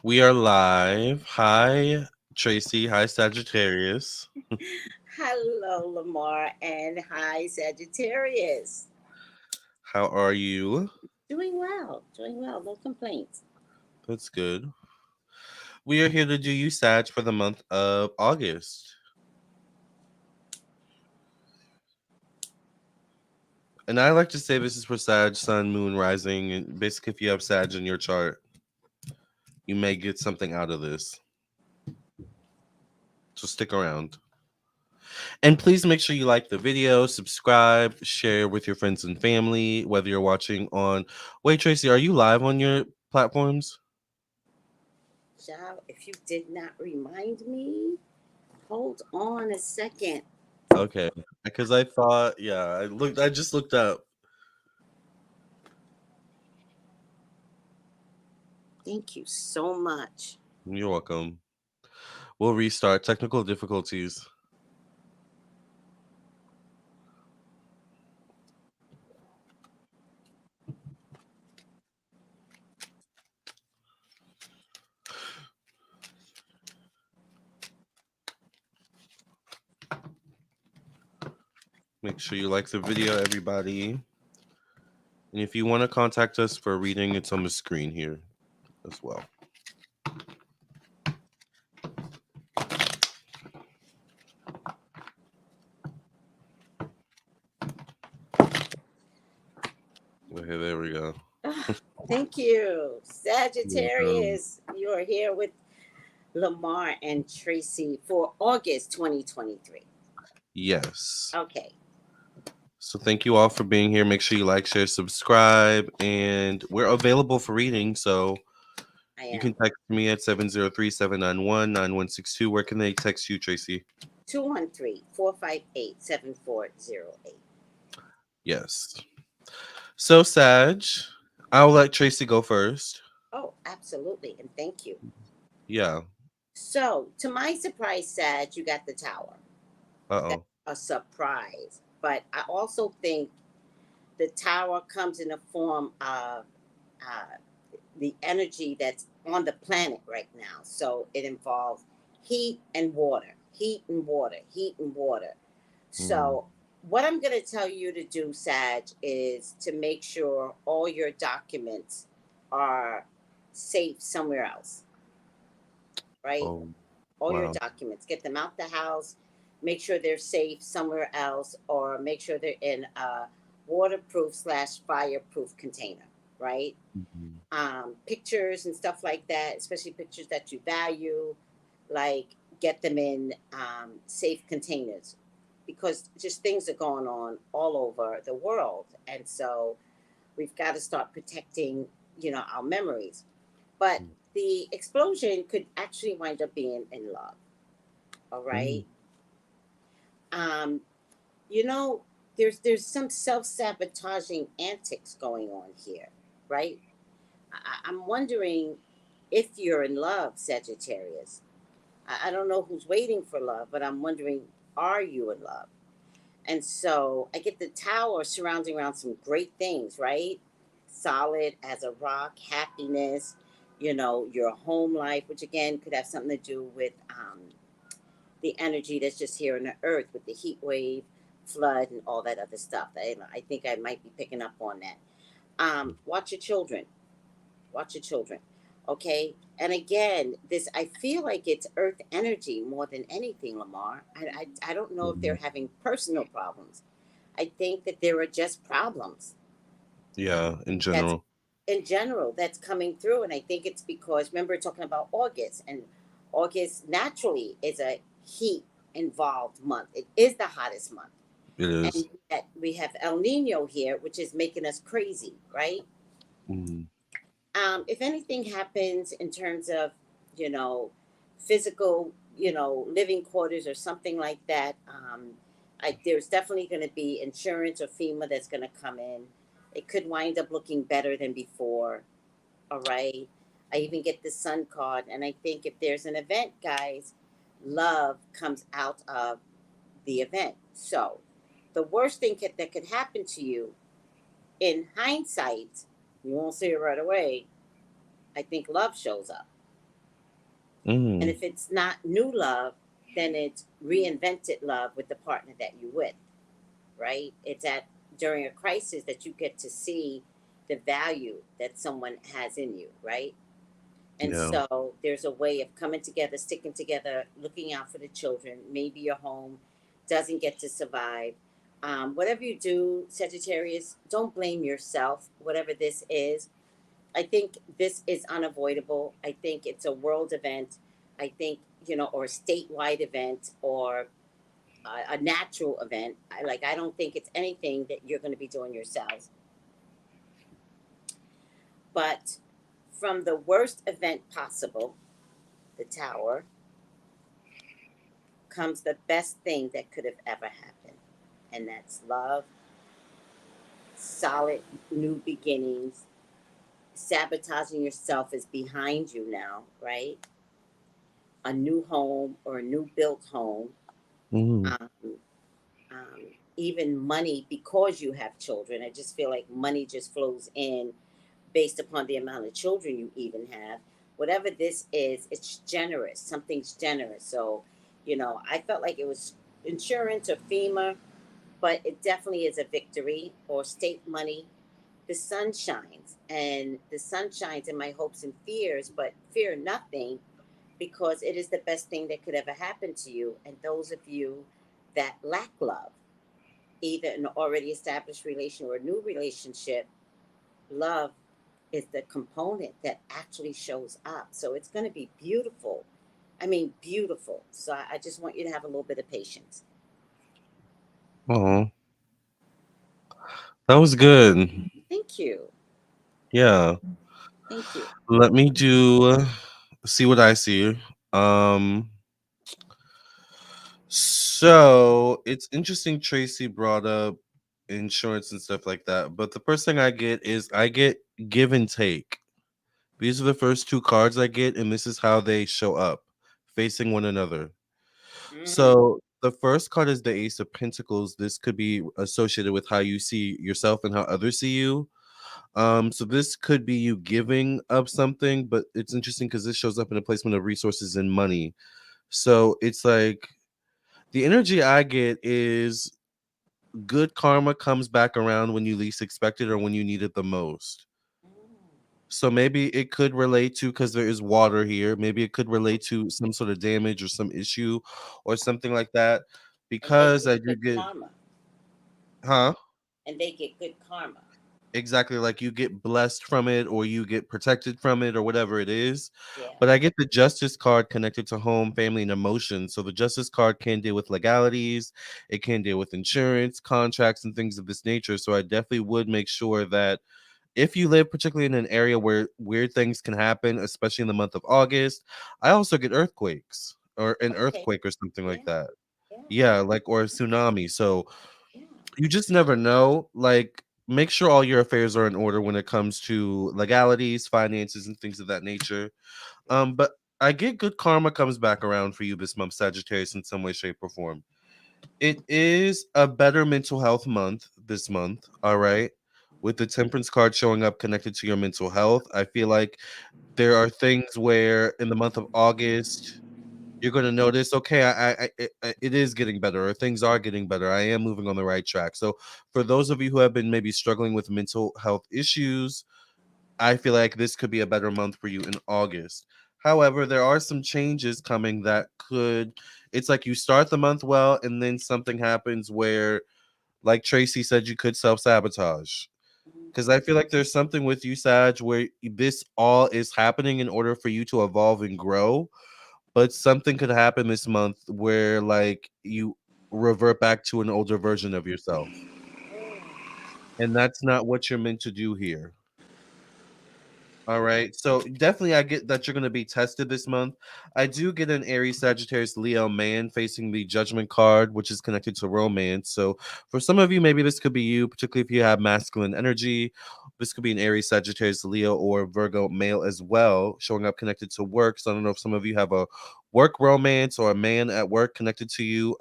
We are live. Hi, Tracy. Hi, Sagittarius. Hello, Lamar, and hi, Sagittarius. How are you? Doing well, no complaints. That's good. We are here to do you Sag for the month of August. And I like to say this is for Sag, Sun, Moon, Rising. And basically, if you have Sag in your chart, you may get something out of this. So stick around. And please make sure you like the video, subscribe, share with your friends and family, whether you're watching on. Wait, Tracy, are you live on your platforms? Child, if you did not remind me, hold on a second. Okay. Because I thought, yeah, I just looked up. Thank you so much. You're welcome. We'll restart. Technical difficulties. Make sure you like the video, everybody. And if you want to contact us for a reading, it's on the screen here as well. Okay, there we go. Thank you, You're welcome. Sagittarius. You are here with Lamar and Tracy for August 2023. Yes. Okay, So thank you all for being here. Make sure you like, share, subscribe, and we're available for reading. So I you am can text me at 703-791-9162. Where can they text you, Tracy? 213-458-7408. Yes. So Sag, I'll let Tracy go first. Oh, absolutely, and thank you. Yeah. So, to my surprise, Sag, you got the tower. That's Uh-oh. a surprise. But I also think the tower comes in the form of uh, the energy that's on the planet right now. So it involves heat and water, heat and water, heat and water. Mm. So, what I'm going to tell you to do, Sag, is to make sure all your documents are safe somewhere else, right? Oh, All your wow. documents, get them out the house, make sure they're safe somewhere else, or make sure they're in a waterproof slash fireproof container, right? Mhm. Pictures and stuff like that, especially pictures that you value, like get them in safe containers because just things are going on all over the world. And so we've got to start protecting, our memories. But the explosion could actually wind up being in love. All Mm. right. Um, you know, there's some self-sabotaging antics going on here, right? I'm wondering if you're in love, Sagittarius. I don't know who's waiting for love, but I'm wondering, are you in love? And so I get the tower surrounding around some great things, right? Solid as a rock, happiness, your home life, which again could have something to do with the energy that's just here on the earth with the heat wave, flood, and all that other stuff. I think I might be picking up on that. Watch your children. Watch your children. Okay. And again, this I feel like it's earth energy more than anything, Lamar. I don't know if they're Mhm. having personal problems. I think that there are just problems Yeah, in that's general. in general that's coming through. And I think it's because remember talking about August, and August naturally is a heat involved month. It is the hottest month. It is. And yet we have El Nino here, which is making us crazy, right? Mm. If anything happens in terms of, you know, physical, living quarters or something like that, there's definitely going to be insurance or FEMA that's going to come in. It could wind up looking better than before. All right. I even get the sun card. And I think if there's an event, guys, love comes out of the event. So the worst thing that could happen to you in hindsight, you won't see it right away. I think love shows up. And Mm. if it's not new love, then it's reinvented love with the partner that you with, right? It's at during a crisis that you get to see the value that someone has in you, right? And Yeah. so there's a way of coming together, sticking together, looking out for the children. Maybe your home doesn't get to survive. Whatever you do, Sagittarius, don't blame yourself. Whatever this is, I think this is unavoidable. I think it's a world event. I think, or a statewide event, or a natural event. I don't think it's anything that you're going to be doing yourselves. But from the worst event possible, the tower, comes the best thing that could have ever happened. And that's love, solid new beginnings. Sabotaging yourself is behind you now, right? A new home or a new built home. Mm. Um, Even money because you have children. I just feel like money just flows in based upon the amount of children you even have. Whatever this is, it's generous. Something's generous. So, I felt like it was insurance or FEMA, but it definitely is a victory or state money. The sun shines, and the sun shines in my hopes and fears, but fear nothing because it is the best thing that could ever happen to you. And those of you that lack love, either an already established relation or a new relationship, love is the component that actually shows up. So it's going to be beautiful. I mean, beautiful. So I just want you to have a little bit of patience. Oh, that was good. Thank you. Yeah. Thank you. Let me do see what I see. Um so it's interesting Tracy brought up insurance and stuff like that, but the first thing I get is I get give and take. These are the first two cards I get, and this is how they show up facing one another. Mm-hmm. So the first card is the Ace of Pentacles. This could be associated with how you see yourself and how others see you. So this could be you giving up something, but it's interesting because this shows up in a placement of resources and money. So it's like the energy I get is good karma comes back around when you least expect it or when you need it the most. So maybe it could relate to because there is water here. Maybe it could relate to some sort of damage or some issue or something like that. And they Because get I do good get, karma. huh? And they get good karma. Exactly, like you get blessed from it or you get protected from it or whatever it is. Yeah. But I get the justice card connected to home, family, and emotions. So the justice card can deal with legalities, it can deal with insurance, contracts, and things of this nature. So I definitely would make sure that if you live particularly in an area where weird things can happen, especially in the month of August, I also get earthquakes or an Okay. earthquake or something Yeah. like that. Yeah. Yeah, like or a tsunami. So Yeah. you just never know. Like, make sure all your affairs are in order when it comes to legalities, finances, and things of that nature. Yeah. But I get good karma comes back around for you this month, Sagittarius, in some way, shape, or form. It is a better mental health month this month. All right. With the temperance card showing up connected to your mental health, I feel like there are things where in the month of August, you're going to notice, okay, it is getting better, or things are getting better. I am moving on the right track. So, for those of you who have been maybe struggling with mental health issues, I feel like this could be a better month for you in August. However, there are some changes coming that could, it's like you start the month well, and then something happens where, like Tracy said, you could self sabotage. Because I feel like there's something with you, Sag, where this all is happening in order for you to evolve and grow, but something could happen this month where like you revert back to an older version of yourself, and that's not what you're meant to do here. All right. So definitely I get that you're going to be tested this month. I do get an Aries, Sagittarius, Leo man facing the judgment card, which is connected to romance. So for some of you, maybe this could be you, particularly if you have masculine energy. This could be an Aries, Sagittarius, Leo, or Virgo male as well, showing up connected to work. So I don't know if some of you have a work romance or a man at work connected to you,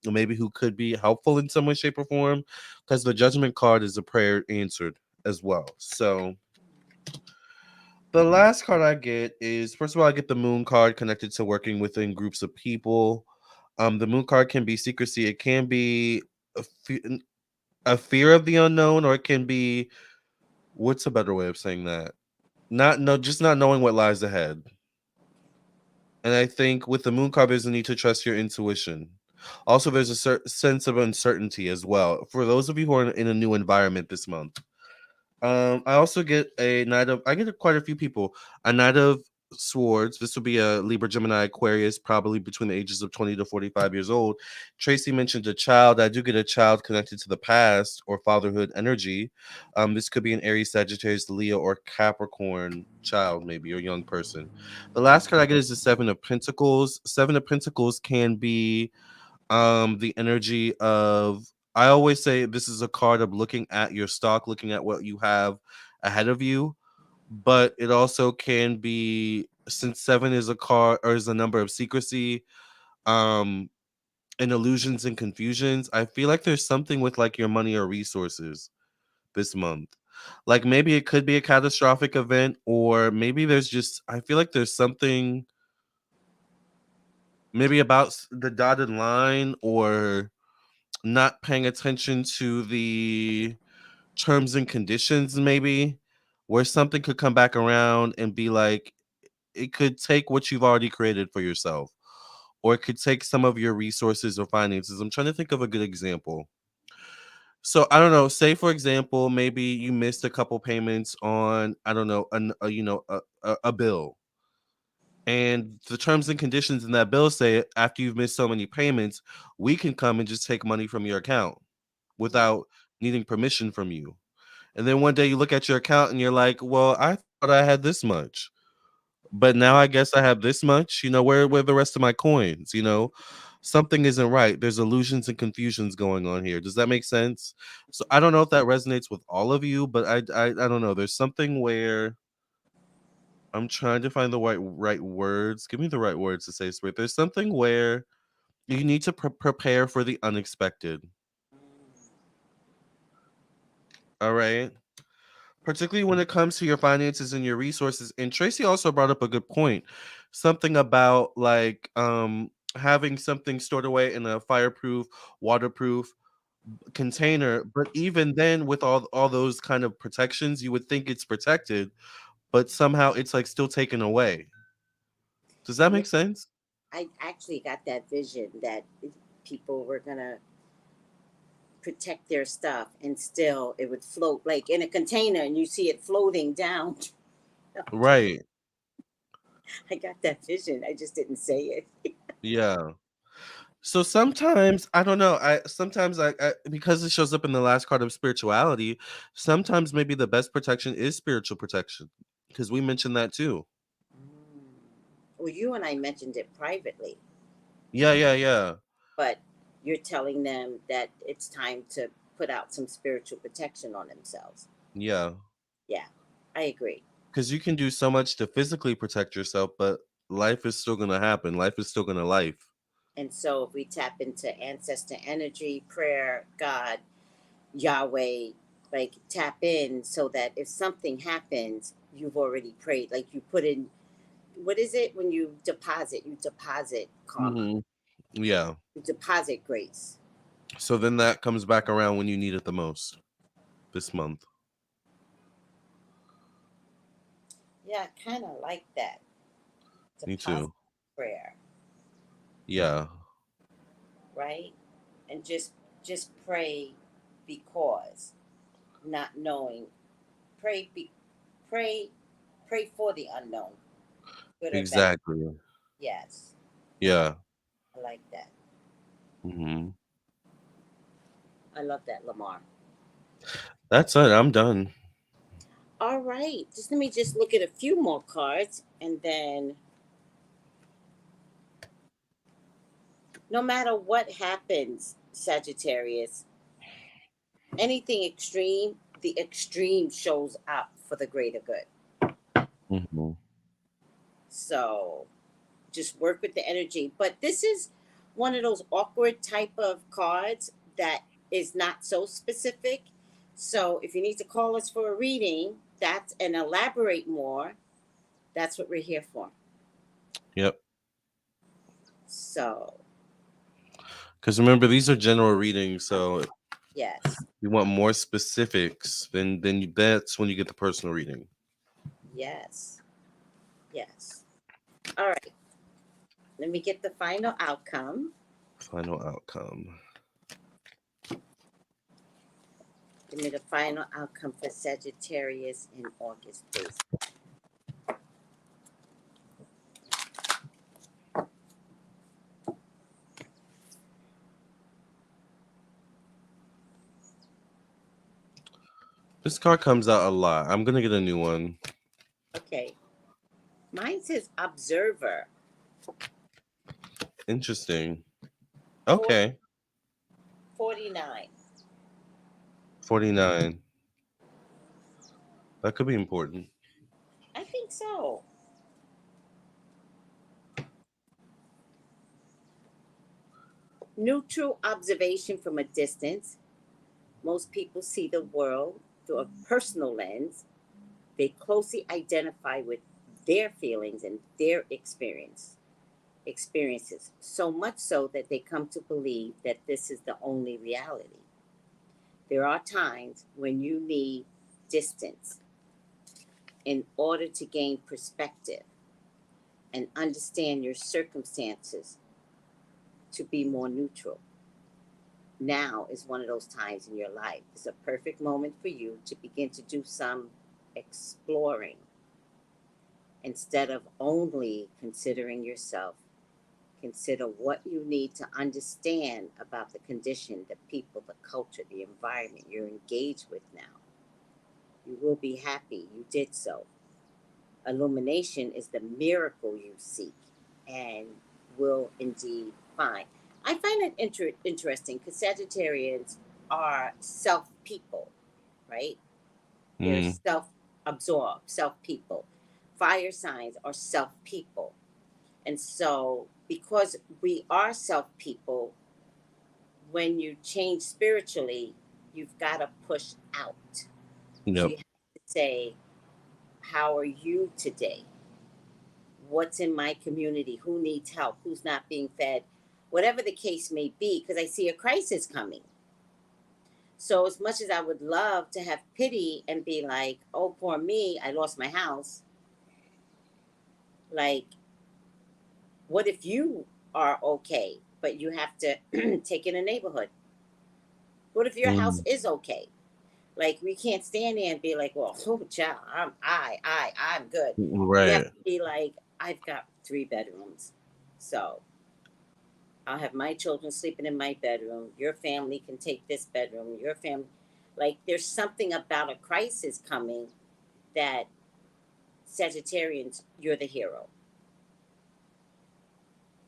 maybe who could be helpful in some way, shape, or form, because the judgment card is a prayer answered as well. So The last card I get is, first of all, I get the moon card connected to working within groups of people. The moon card can be secrecy. It can be a, a fear of the unknown, or it can be, what's a better way of saying that? Not no, just not knowing what lies ahead. And I think with the moon card, there's a need to trust your intuition. Also, there's a certain sense of uncertainty as well for those of you who are in a new environment this month. I also get a Knight of. I get quite a few people. A Knight of Swords. This would be a Libra, Gemini, Aquarius, probably between the ages of 20 to 45 years old. Tracy mentioned a child. I do get a child connected to the past or fatherhood energy. This could be an Aries, Sagittarius, Leo, or Capricorn child, maybe, or young person. The last card I get is the Seven of Pentacles. Seven of Pentacles can be the energy of, I always say this is a card of looking at your stock, looking at what you have ahead of you, but it also can be, since seven is a card or is a number of secrecy, um and illusions and confusions. I feel like there's something with like your money or resources this month. Like maybe it could be a catastrophic event, or maybe there's just, I feel like there's something maybe about the dotted line, or not paying attention to the terms and conditions, maybe, where something could come back around and be like, it could take what you've already created for yourself, or it could take some of your resources or finances. I'm trying to think of a good example. So I don't know, say for example, maybe you missed a couple payments on, I don't know, a bill, and the terms and conditions in that bill say after you've missed so many payments, we can come and just take money from your account without needing permission from you. And then one day you look at your account and you're like, well, I thought I had this much, but now I guess I have this much. Where the rest of my coins? Something isn't right. There's illusions and confusions going on here. Does that make sense? So I don't know if that resonates with all of you, but I don't know. There's something where I'm trying to find the right words. Give me the right words to say, Spirit. There's something where you need to prepare for the unexpected. All right. Particularly when it comes to your finances and your resources. And Tracy also brought up a good point. Something about like having something stored away in a fireproof, waterproof container. But even then, with all those kind of protections, you would think it's protected, but somehow it's like still taken away. Does that Yeah, make sense? I actually got that vision that people were gonna protect their stuff and still it would float like in a container and you see it floating down. Right. I got that vision. I just didn't say it. Yeah. So sometimes I don't know. I because it shows up in the last card of spirituality. Sometimes maybe the best protection is spiritual protection, because we mentioned that too. Mm. Well, you and I mentioned it privately, Yeah, yeah, yeah, but you're telling them that it's time to put out some spiritual protection on themselves. yeah. Yeah, I agree. Because you can do so much to physically protect yourself, but life is still gonna happen. Life is still gonna life. And so if we tap into ancestor energy, prayer, God, Yahweh, like tap in so that if something happens, you've already prayed. Like you put in, what is it when you deposit? You deposit karma, Hmm. Yeah. you deposit grace. So then that comes back around when you need it the most this month. Yeah, I kind of like that. Me Deposit too. prayer, Yeah. right? And just pray because not knowing. Pray be pray pray for the unknown, good or bad. Exactly. Yes, Yeah. I like that. Hmm. I love that, Lamar. That's it. I'm done. All right, just let me just look at a few more cards, and then no matter what happens, Sagittarius, anything extreme, the extreme shows up for the greater good. Hmm. So just work with the energy. But this is one of those awkward type of cards that is not so specific. So if you need to call us for a reading, that's and elaborate more, That's what we're here for. Yep. So, Because remember, these are general readings, so if yes, you want more specifics, that's when you get the personal reading. yes, yes. All right. Let me get the final outcome. Final outcome. Give me the final outcome for Sagittarius in August, please. This card comes out a lot. I'm gonna get a new one. Okay. Mine says observer. Interesting. 40, Okay. 49. 49. That could be important. I think so. Neutral observation from a distance. Most people see the world through a personal lens. They closely identify with their feelings and their experiences, so much so that they come to believe that this is the only reality. There are times when you need distance in order to gain perspective and understand your circumstances to be more neutral. Now is one of those times in your life. It's a perfect moment for you to begin to do some exploring instead of only considering yourself. Consider what you need to understand about the condition, the people, the culture, the environment you're engaged with now. You will be happy you did so. Illumination is the miracle you seek and will indeed find. I find it interesting because Sagittarians are self people, right? They're Mm, self absorbed, self people. Fire signs are self people. And so, because we are self people, when you change spiritually, you've got to push out. So, yep. you have to say, how are you today? What's in my community? Who needs help? Who's not being fed? Whatever the case may be, because I see a crisis coming. So, as much as I would love to have pity and be like, oh, poor me, I lost my house, like, what if you are okay, but you have to take in a neighborhood? What if your house Mm, is okay? Like, we can't stand there and be like, well, oh, child, I'm good. We have right. to be like, I've got 3 bedrooms. So I'll have my children sleeping in my bedroom. Your family can take this bedroom. Your family, like, there's something about a crisis coming that Sagittarians, you're the hero.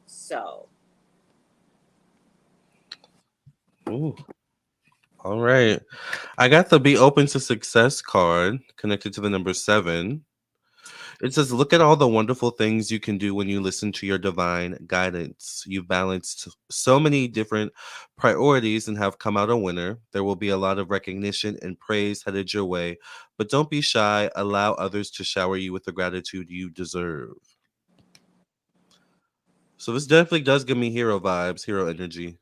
So, Ooh. All right. I got the Be Open to Success card connected to the number 7. It says, look at all the wonderful things you can do when you listen to your divine guidance. You've balanced so many different priorities and have come out a winner. There will be a lot of recognition and praise headed your way, but don't be shy. Allow others to shower you with the gratitude you deserve. So this definitely does give me hero vibes, hero energy.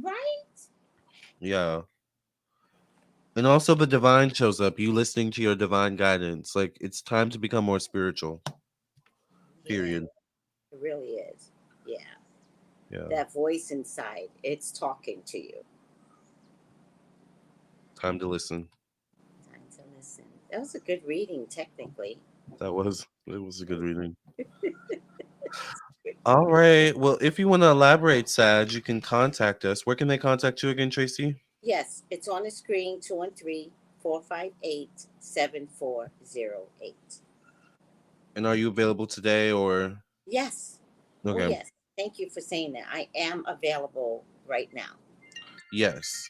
right? Yeah. And also the divine shows up, you listening to your divine guidance. Like it's time to become more spiritual. Yeah, Period. it really is. Yeah. Yeah. That voice inside, it's talking to you. Time to listen. Time to listen. That was a good reading, technically. It was a good reading. All right. Well, if you want to elaborate, Sag, you can contact us. Where can they contact you again, Tracy? Yes, it's on the screen 213-458-7408. And are you available today or Yes. Oh, okay. yes. Thank you for saying that. I am available right now. Yes.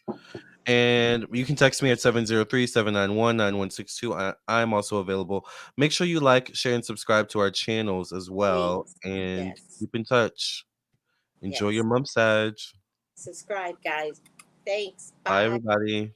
And you can text me at 703-791-9162. I'm also available. Make sure you like, share, and subscribe to our channels as well. Please. And Yes. keep in touch. Enjoy your Yes. month, Sag. Subscribe, guys. Thanks. Bye, Bye. everybody.